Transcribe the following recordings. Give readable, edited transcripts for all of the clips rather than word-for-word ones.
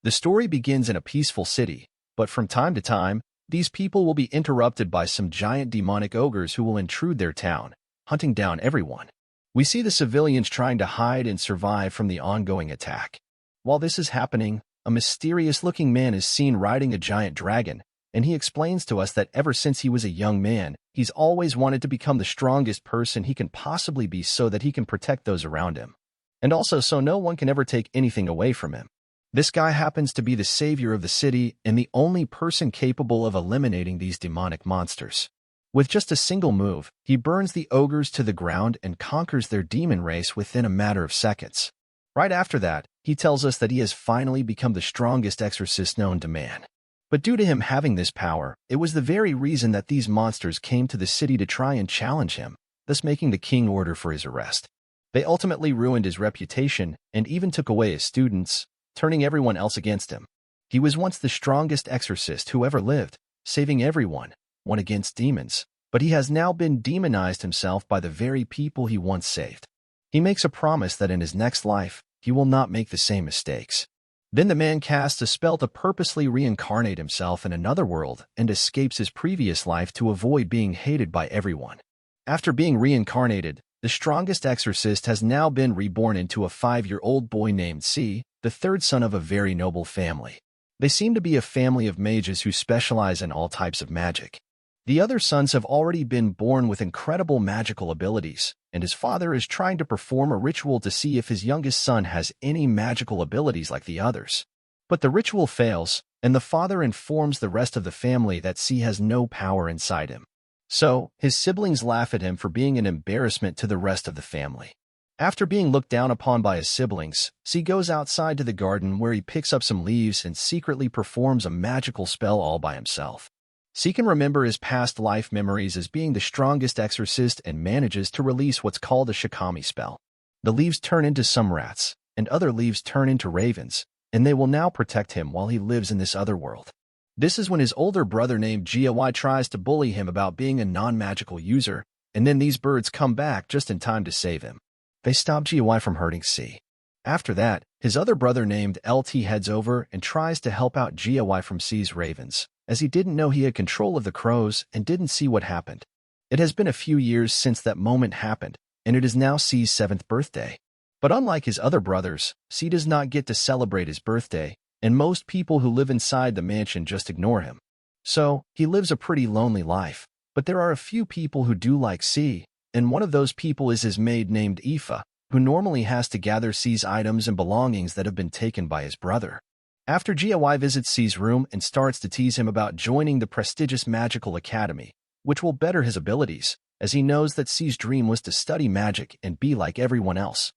The story begins in a peaceful city, but from time to time, these people will be interrupted by some giant demonic ogres who will intrude their town, hunting down everyone. We see the civilians trying to hide and survive from the ongoing attack. While this is happening, a mysterious-looking man is seen riding a giant dragon, and he explains to us that ever since he was a young man, he's always wanted to become the strongest person he can possibly be so that he can protect those around him, and also so no one can ever take anything away from him. This guy happens to be the savior of the city and the only person capable of eliminating these demonic monsters. With just a single move, he burns the ogres to the ground and conquers their demon race within a matter of seconds. Right after that, he tells us that he has finally become the strongest exorcist known to man. But due to him having this power, it was the very reason that these monsters came to the city to try and challenge him, thus making the king order for his arrest. They ultimately ruined his reputation and even took away his students, turning everyone else against him. He was once the strongest exorcist who ever lived, saving everyone, one against demons, but he has now been demonized himself by the very people he once saved. He makes a promise that in his next life, he will not make the same mistakes. Then the man casts a spell to purposely reincarnate himself in another world and escapes his previous life to avoid being hated by everyone. After being reincarnated, the strongest exorcist has now been reborn into a 5-year-old boy named C, the third son of a very noble family. They seem to be a family of mages who specialize in all types of magic. The other sons have already been born with incredible magical abilities, and his father is trying to perform a ritual to see if his youngest son has any magical abilities like the others. But the ritual fails, and the father informs the rest of the family that C has no power inside him. So, his siblings laugh at him for being an embarrassment to the rest of the family. After being looked down upon by his siblings, C goes outside to the garden where he picks up some leaves and secretly performs a magical spell all by himself. C can remember his past life memories as being the strongest exorcist and manages to release what's called a shikami spell. The leaves turn into some rats, and other leaves turn into ravens, and they will now protect him while he lives in this other world. This is when his older brother named Giawai tries to bully him about being a non-magical user, and then these birds come back just in time to save him. They stop Giawai from hurting C. After that, his other brother named LT heads over and tries to help out Giawai from C's ravens, as he didn't know he had control of the crows and didn't see what happened. It has been a few years since that moment happened, and it is now C's 7th birthday. But unlike his other brothers, C does not get to celebrate his birthday, and most people who live inside the mansion just ignore him. So, he lives a pretty lonely life, but there are a few people who do like C, and one of those people is his maid named Aoife, who normally has to gather C's items and belongings that have been taken by his brother. After Giawai visits C's room and starts to tease him about joining the prestigious magical academy, which will better his abilities, as he knows that C's dream was to study magic and be like everyone else.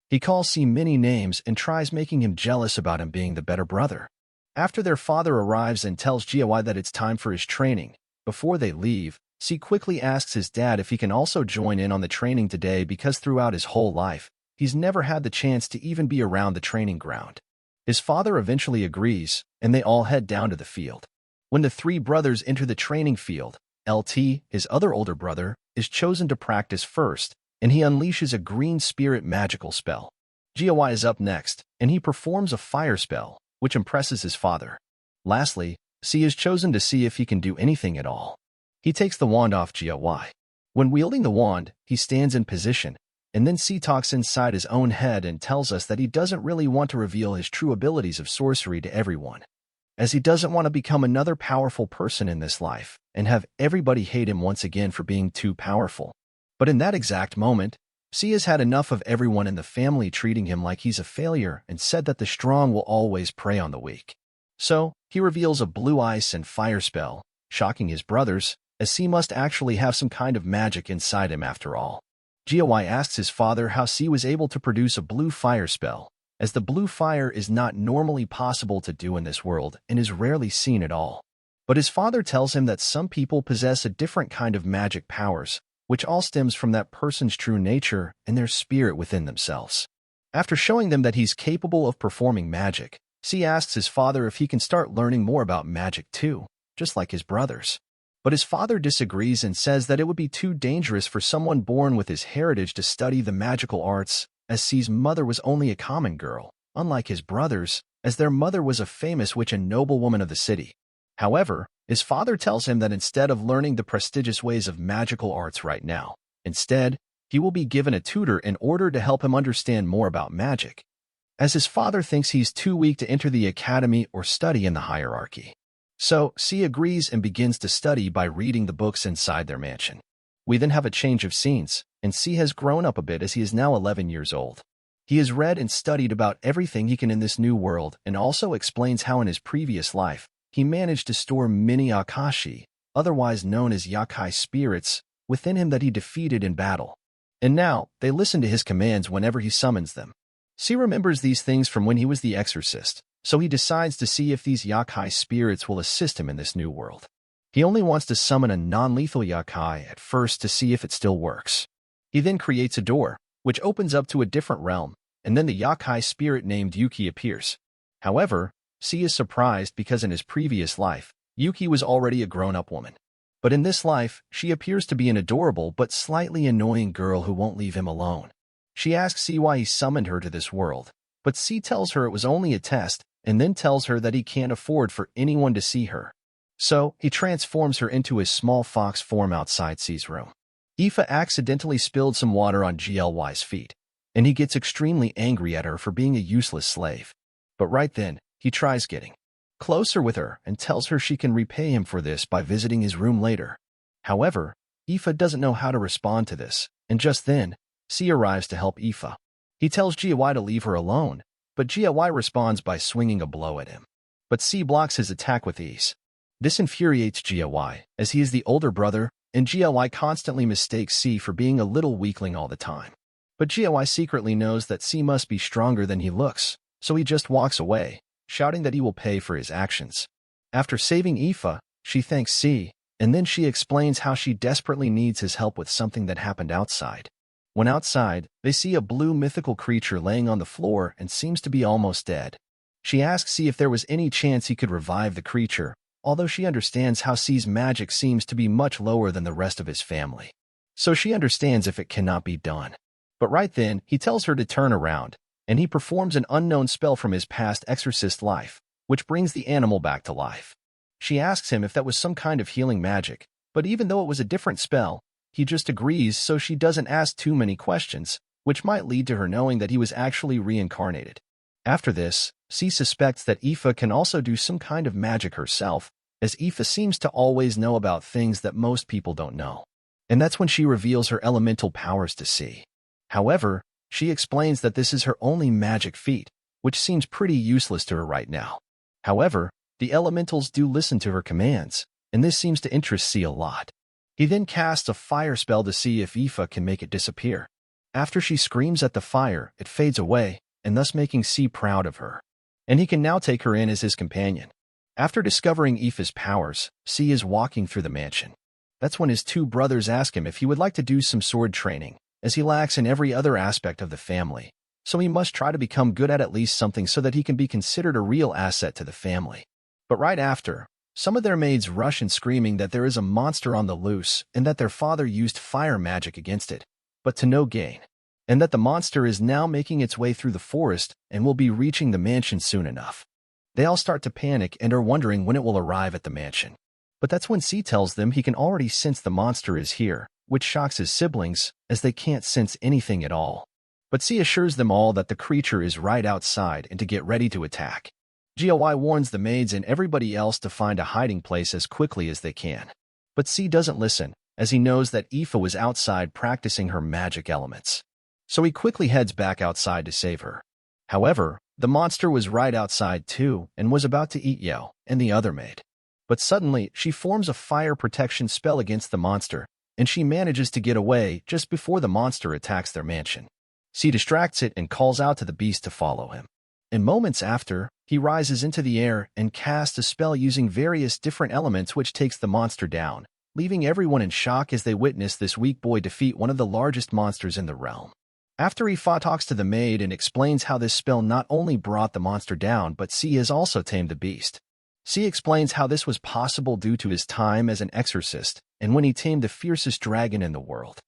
He calls C many names and tries making him jealous about him being the better brother. After their father arrives and tells Giawai that it's time for his training, before they leave, C quickly asks his dad if he can also join in on the training today because throughout his whole life, he's never had the chance to even be around the training ground. His father eventually agrees, and they all head down to the field. When the 3 brothers enter the training field, LT, his other older brother, is chosen to practice first, and he unleashes a green spirit magical spell. Giawai is up next, and he performs a fire spell, which impresses his father. Lastly, C is chosen to see if he can do anything at all. He takes the wand off Giawai. When wielding the wand, he stands in position, and then C talks inside his own head and tells us that he doesn't really want to reveal his true abilities of sorcery to everyone, as he doesn't want to become another powerful person in this life and have everybody hate him once again for being too powerful. But in that exact moment, C has had enough of everyone in the family treating him like he's a failure and said that the strong will always prey on the weak. So, he reveals a blue ice and fire spell, shocking his brothers, as C must actually have some kind of magic inside him after all. Giawai asks his father how C was able to produce a blue fire spell, as the blue fire is not normally possible to do in this world and is rarely seen at all. But his father tells him that some people possess a different kind of magic powers, which all stems from that person's true nature and their spirit within themselves. After showing them that he's capable of performing magic, C asks his father if he can start learning more about magic too, just like his brothers. But his father disagrees and says that it would be too dangerous for someone born with his heritage to study the magical arts, as C's mother was only a common girl, unlike his brothers, as their mother was a famous witch and noblewoman of the city. However, his father tells him that instead of learning the prestigious ways of magical arts right now, instead, he will be given a tutor in order to help him understand more about magic, as his father thinks he's too weak to enter the academy or study in the hierarchy. So, C agrees and begins to study by reading the books inside their mansion. We then have a change of scenes, and C has grown up a bit as he is now 11 years old. He has read and studied about everything he can in this new world and also explains how in his previous life, he managed to store many akashi, otherwise known as yakai spirits, within him that he defeated in battle. And now, they listen to his commands whenever he summons them. C remembers these things from when he was the exorcist, so he decides to see if these yakai spirits will assist him in this new world. He only wants to summon a non-lethal yakai at first to see if it still works. He then creates a door, which opens up to a different realm, and then the yakai spirit named Yuki appears. However, C is surprised because in his previous life, Yuki was already a grown-up woman. But in this life, she appears to be an adorable but slightly annoying girl who won't leave him alone. She asks C why he summoned her to this world, but C tells her it was only a test and then tells her that he can't afford for anyone to see her. So, he transforms her into his small fox form outside C's room. Aoife accidentally spilled some water on GLY's feet, and he gets extremely angry at her for being a useless slave. But right then, he tries getting closer with her and tells her she can repay him for this by visiting his room later. However, Aoife doesn't know how to respond to this, and just then, C arrives to help Aoife. He tells GY to leave her alone, but GY responds by swinging a blow at him. But C blocks his attack with ease. This infuriates GY, as he is the older brother, and GY constantly mistakes C for being a little weakling all the time. But GY secretly knows that C must be stronger than he looks, so he just walks away, shouting that he will pay for his actions. After saving Aoife, she thanks C, and then she explains how she desperately needs his help with something that happened outside. When outside, they see a blue mythical creature laying on the floor and seems to be almost dead. She asks C if there was any chance he could revive the creature, although she understands how C's magic seems to be much lower than the rest of his family. So she understands if it cannot be done. But right then, he tells her to turn around, and he performs an unknown spell from his past exorcist life, which brings the animal back to life. She asks him if that was some kind of healing magic, but even though it was a different spell, he just agrees so she doesn't ask too many questions, which might lead to her knowing that he was actually reincarnated. After this, C suspects that Aoife can also do some kind of magic herself, as Aoife seems to always know about things that most people don't know. And that's when she reveals her elemental powers to C. However, she explains that this is her only magic feat, which seems pretty useless to her right now. However, the elementals do listen to her commands, and this seems to interest C a lot. He then casts a fire spell to see if Aoife can make it disappear. After she screams at the fire, it fades away, and thus making C proud of her. And he can now take her in as his companion. After discovering Aoife's powers, C is walking through the mansion. That's when his two brothers ask him if he would like to do some sword training, as he lacks in every other aspect of the family, so he must try to become good at least something so that he can be considered a real asset to the family. But right after, some of their maids rush in screaming that there is a monster on the loose and that their father used fire magic against it, but to no gain, and that the monster is now making its way through the forest and will be reaching the mansion soon enough. They all start to panic and are wondering when it will arrive at the mansion. But that's when C tells them he can already sense the monster is here, which shocks his siblings, as they can't sense anything at all. But C assures them all that the creature is right outside and to get ready to attack. GLY warns the maids and everybody else to find a hiding place as quickly as they can. But C doesn't listen, as he knows that Aoife was outside practicing her magic elements. So he quickly heads back outside to save her. However, the monster was right outside too and was about to eat Yo and the other maid. But suddenly, she forms a fire protection spell against the monster, and she manages to get away just before the monster attacks their mansion. C distracts it and calls out to the beast to follow him. And moments after, he rises into the air and casts a spell using various different elements which takes the monster down, leaving everyone in shock as they witness this weak boy defeat one of the largest monsters in the realm. After Aoife talks to the maid and explains how this spell not only brought the monster down but C has also tamed the beast. C explains how this was possible due to his time as an exorcist and when he tamed the fiercest dragon in the world.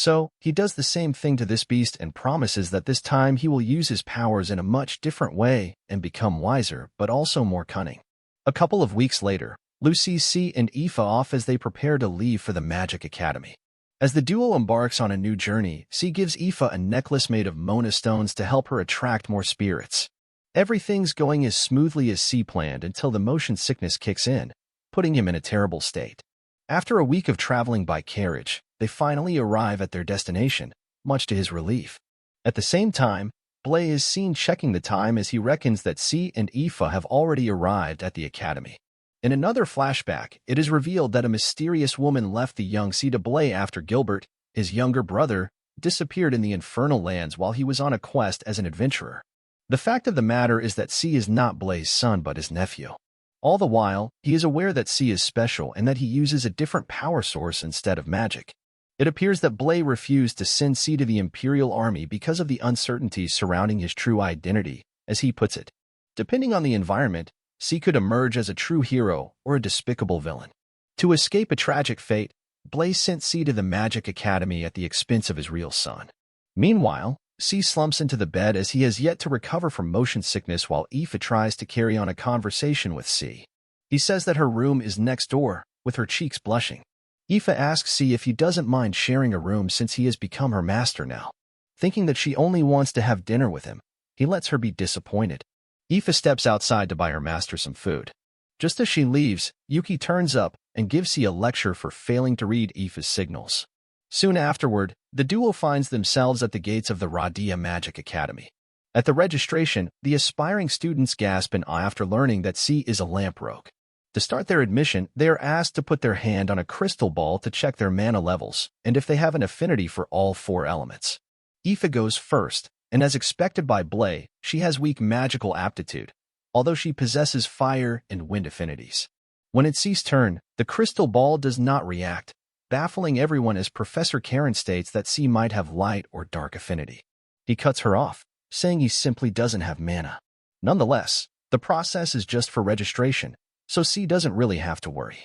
So, he does the same thing to this beast and promises that this time he will use his powers in a much different way and become wiser, but also more cunning. A couple of weeks later, Lu sees C and Aoife off as they prepare to leave for the Magic Academy. As the duo embarks on a new journey, C gives Aoife a necklace made of Mona stones to help her attract more spirits. Everything's going as smoothly as C planned until the motion sickness kicks in, putting him in a terrible state. After a week of traveling by carriage, they finally arrive at their destination, much to his relief. At the same time, Blay is seen checking the time as he reckons that C and Aoife have already arrived at the academy. In another flashback, it is revealed that a mysterious woman left the young C to Blay after Gilbert, his younger brother, disappeared in the Infernal Lands while he was on a quest as an adventurer. The fact of the matter is that C is not Blay's son but his nephew. All the while, he is aware that C is special and that he uses a different power source instead of magic. It appears that Blay refused to send C to the Imperial Army because of the uncertainties surrounding his true identity, as he puts it. Depending on the environment, C could emerge as a true hero or a despicable villain. To escape a tragic fate, Blay sent C to the Magic Academy at the expense of his real son. Meanwhile, C slumps into the bed as he has yet to recover from motion sickness while Aoife tries to carry on a conversation with C. He says that her room is next door, with her cheeks blushing. Aoife asks C if he doesn't mind sharing a room since he has become her master now. Thinking that she only wants to have dinner with him, he lets her be disappointed. Aoife steps outside to buy her master some food. Just as she leaves, Yuki turns up and gives C a lecture for failing to read Aoife's signals. Soon afterward, the duo finds themselves at the gates of the Radia Magic Academy. At the registration, the aspiring students gasp in awe after learning that C is a lamp rogue. To start their admission, they are asked to put their hand on a crystal ball to check their mana levels and if they have an affinity for all 4 elements. Aoife goes first, and as expected by Blay, she has weak magical aptitude, although she possesses fire and wind affinities. When it's C's turn, the crystal ball does not react, baffling everyone as Professor Karen states that C might have light or dark affinity. He cuts her off, saying he simply doesn't have mana. Nonetheless, the process is just for registration, so C doesn't really have to worry.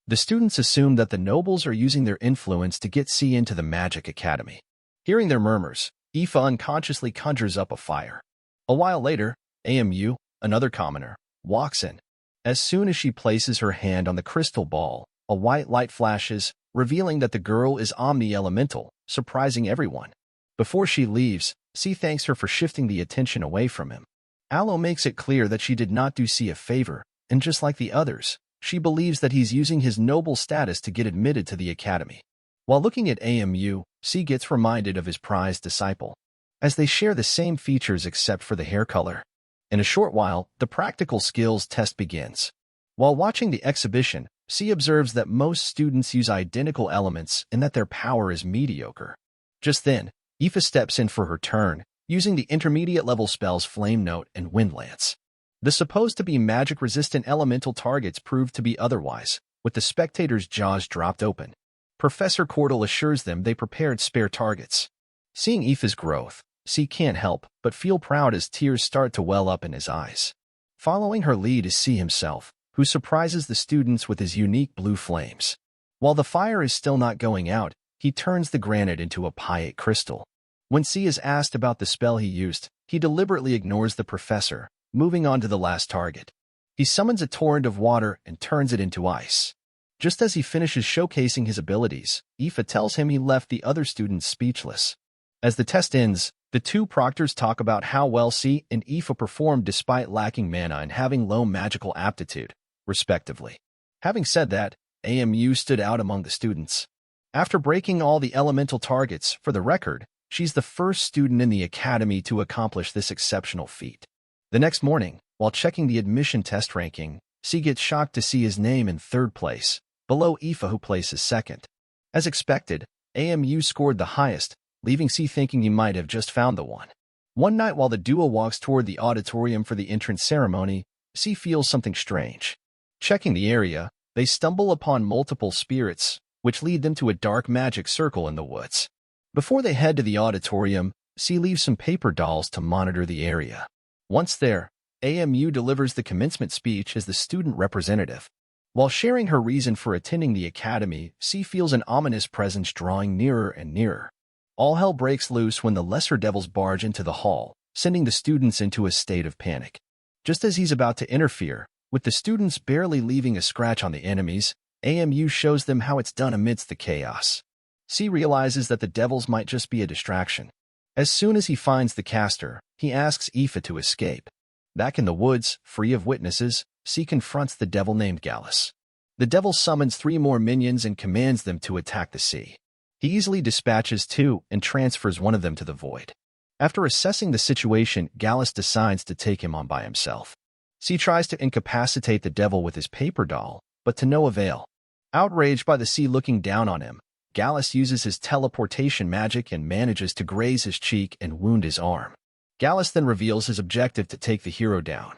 The students assume that the nobles are using their influence to get C into the Magic Academy. Hearing their murmurs, Aoife unconsciously conjures up a fire. A while later, AMU, another commoner, walks in. As soon as she places her hand on the crystal ball, a white light flashes, revealing that the girl is omni-elemental, surprising everyone. Before she leaves, C thanks her for shifting the attention away from him. Aloe makes it clear that she did not do C a favor, and just like the others, she believes that he's using his noble status to get admitted to the academy. While looking at AMU, C gets reminded of his prized disciple, as they share the same features except for the hair color. In a short while, the practical skills test begins. While watching the exhibition, C observes that most students use identical elements and that their power is mediocre. Just then, Aoife steps in for her turn, using the intermediate-level spells Flame Note and Wind Lance. The supposed-to-be magic-resistant elemental targets proved to be otherwise, with the spectators' jaws dropped open. Professor Cordell assures them they prepared spare targets. Seeing Aoife's growth, C can't help but feel proud as tears start to well up in his eyes. Following her lead is C himself, who surprises the students with his unique blue flames. While the fire is still not going out, he turns the granite into a pyate crystal. When C is asked about the spell he used, he deliberately ignores the professor, moving on to the last target. He summons a torrent of water and turns it into ice. Just as he finishes showcasing his abilities, Aoife tells him he left the other students speechless. As the test ends, the two proctors talk about how well C and Aoife performed despite lacking mana and having low magical aptitude, respectively. Having said that, AMU stood out among the students. After breaking all the elemental targets, for the record, she's the first student in the academy to accomplish this exceptional feat. The next morning, while checking the admission test ranking, C gets shocked to see his name in 3rd place, below Aoife who places 2nd. As expected, AMU scored the highest, leaving C thinking he might have just found the one. One night while the duo walks toward the auditorium for the entrance ceremony, C feels something strange. Checking the area, they stumble upon multiple spirits, which lead them to a dark magic circle in the woods. Before they head to the auditorium, C leaves some paper dolls to monitor the area. Once there, AMU delivers the commencement speech as the student representative. While sharing her reason for attending the academy, C feels an ominous presence drawing nearer and nearer. All hell breaks loose when the lesser devils barge into the hall, sending the students into a state of panic. Just as he's about to interfere, with the students barely leaving a scratch on the enemies, AMU shows them how it's done amidst the chaos. C realizes that the devils might just be a distraction. As soon as he finds the caster, he asks Aoife to escape. Back in the woods, free of witnesses, C confronts the devil named Gallus. The devil summons 3 more minions and commands them to attack the C. He easily dispatches 2 and transfers one of them to the void. After assessing the situation, Gallus decides to take him on by himself. C tries to incapacitate the devil with his paper doll, but to no avail. Outraged by the C looking down on him, Gallus uses his teleportation magic and manages to graze his cheek and wound his arm. Gallus then reveals his objective to take the hero down.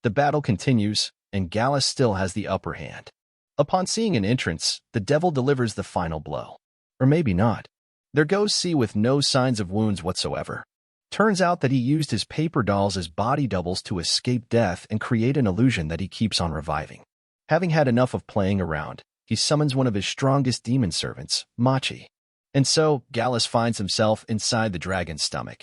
The battle continues, and Gallus still has the upper hand. Upon seeing an entrance, the devil delivers the final blow. Or maybe not. There goes C with no signs of wounds whatsoever. Turns out that he used his paper dolls as body doubles to escape death and create an illusion that he keeps on reviving. Having had enough of playing around, he summons one of his strongest demon servants, Machi. And so, Gallus finds himself inside the dragon's stomach.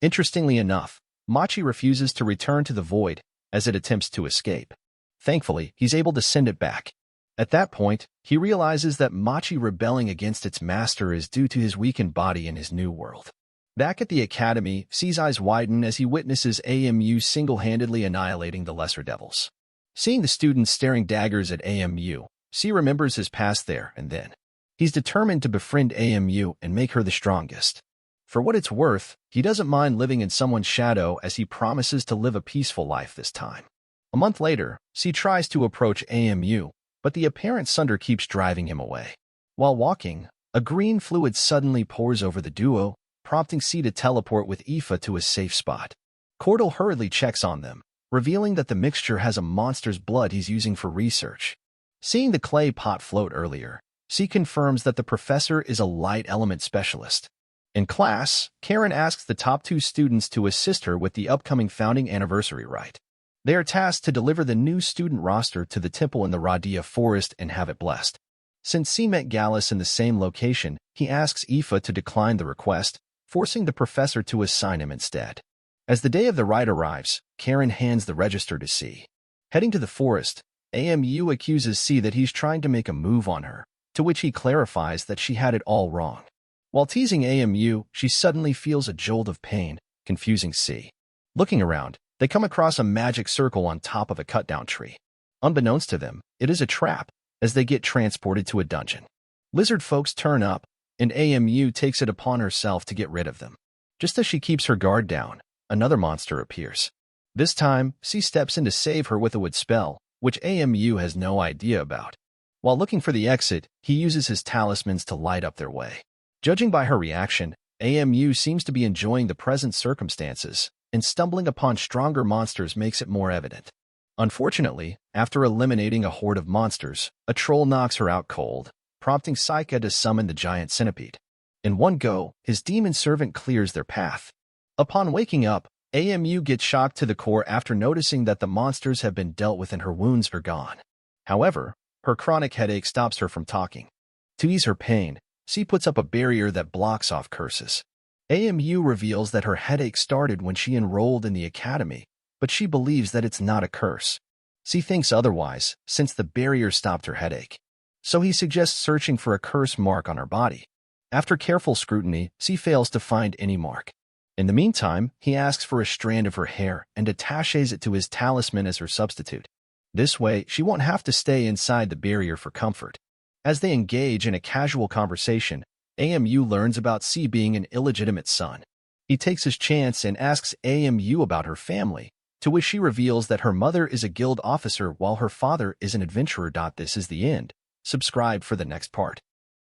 Interestingly enough, Machi refuses to return to the void as it attempts to escape. Thankfully, he's able to send it back. At that point, he realizes that Machi rebelling against its master is due to his weakened body in his new world. Back at the academy, C's eyes widen as he witnesses AMU single-handedly annihilating the lesser devils. Seeing the students staring daggers at AMU, C remembers his past there and then. He's determined to befriend AMU and make her the strongest. For what it's worth, he doesn't mind living in someone's shadow as he promises to live a peaceful life this time. A month later, C tries to approach AMU, but the apparent sunder keeps driving him away. While walking, a green fluid suddenly pours over the duo, prompting C to teleport with Aoife to a safe spot. Cordell hurriedly checks on them, revealing that the mixture has a monster's blood he's using for research. Seeing the clay pot float earlier, C confirms that the professor is a light element specialist. In class, Karen asks the top 2 students to assist her with the upcoming founding anniversary rite. They are tasked to deliver the new student roster to the temple in the Radia forest and have it blessed. Since C met Gallus in the same location, he asks Aoife to decline the request, forcing the professor to assign him instead. As the day of the rite arrives, Karen hands the register to C. Heading to the forest, AMU accuses C that he's trying to make a move on her, to which he clarifies that she had it all wrong. While teasing AMU, she suddenly feels a jolt of pain, confusing C. Looking around, they come across a magic circle on top of a cut-down tree. Unbeknownst to them, it is a trap, as they get transported to a dungeon. Lizard folks turn up, and AMU takes it upon herself to get rid of them. Just as she keeps her guard down, another monster appears. This time, C steps in to save her with a wood spell, which AMU has no idea about. While looking for the exit, he uses his talismans to light up their way. Judging by her reaction, AMU seems to be enjoying the present circumstances, and stumbling upon stronger monsters makes it more evident. Unfortunately, after eliminating a horde of monsters, a troll knocks her out cold, prompting Saika to summon the giant centipede. In one go, his demon servant clears their path. Upon waking up, AMU gets shocked to the core after noticing that the monsters have been dealt with and her wounds are gone. However, her chronic headache stops her from talking. To ease her pain, C puts up a barrier that blocks off curses. AMU reveals that her headache started when she enrolled in the academy, but she believes that it's not a curse. C thinks otherwise, since the barrier stopped her headache. So he suggests searching for a curse mark on her body. After careful scrutiny, C fails to find any mark. In the meantime, he asks for a strand of her hair and attaches it to his talisman as her substitute. This way, she won't have to stay inside the barrier for comfort. As they engage in a casual conversation, AMU learns about C being an illegitimate son. He takes his chance and asks AMU about her family, to which she reveals that her mother is a guild officer while her father is an adventurer. This is the end. Subscribe for the next part.